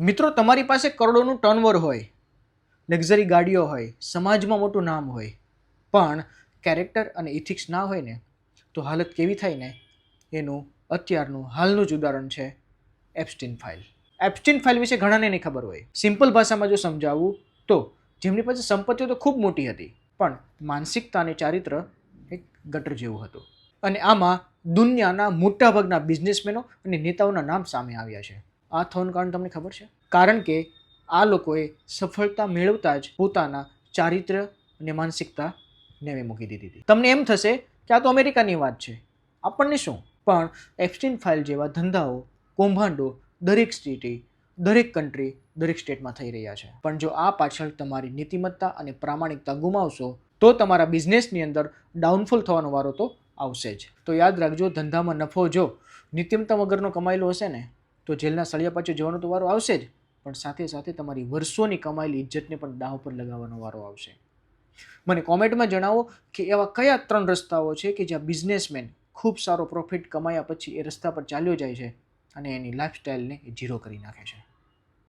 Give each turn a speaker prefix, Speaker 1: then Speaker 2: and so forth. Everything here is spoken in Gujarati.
Speaker 1: મિત્રો, તમારી પાસે કરોડોનું ટર્નઓવર હોય, લક્ઝરી ગાડીઓ હોય, સમાજમાં મોટું નામ હોય, પણ કેરેક્ટર અને ઇથિક્સ ના હોય ને તો હાલત કેવી થાય ને એનું અત્યારનું હાલનું જ ઉદાહરણ છે એપ્સ્ટીન ફાઇલ. એપ્સ્ટીન ફાઇલ વિશે ઘણાને નહીં ખબર હોય. સિમ્પલ ભાષામાં જો સમજાવું તો જેમની પાસે સંપત્તિઓ તો ખૂબ મોટી હતી, પણ માનસિકતા અને ચારિત્ર એક ગટર જેવું હતું. અને આમાં દુનિયાના મોટાભાગના બિઝનેસમેનો અને નેતાઓના નામ સામે આવ્યા છે. આ થવાનું કારણ તમને ખબર છે? કારણ કે આ લોકોએ સફળતા મેળવતા જ પોતાના ચારિત્ર અને માનસિકતા નેવે મૂકી દીધી હતી. તમને એમ થશે કે આ તો અમેરિકાની વાત છે, આપણને શું? પણ એપ્સ્ટીન ફાઇલ જેવા ધંધાઓ, કૌભાંડો દરેક સિટી, દરેક કન્ટ્રી, દરેક સ્ટેટમાં થઈ રહ્યા છે. પણ જો આ પાછળ તમારી નીતિમત્તા અને પ્રામાણિકતા ગુમાવશો તો તમારા બિઝનેસની અંદર ડાઉનફોલ થવાનો વારો તો આવશે જ. તો યાદ રાખજો, ધંધામાં નફો જો નીતિમત્તા વગરનો કમાયેલો હશે ને તો જેલના સળિયા પાછળ જવાનો તો વારો આવશે જ, પણ સાથે સાથે તમારી વર્ષોની કમાયેલી ઇજ્જતને પણ દાવ પર લગાવવાનો વારો આવશે. મને કોમેન્ટમાં જણાવો કે એવા કયા 3 રસ્તાઓ છે કે જ્યાં બિઝનેસમેન ખૂબ સારો પ્રોફિટ કમાયા પછી એ રસ્તા પર ચાલ્યો જાય છે અને એની લાઈફસ્ટાઈલને ઝીરો કરી નાખે છે.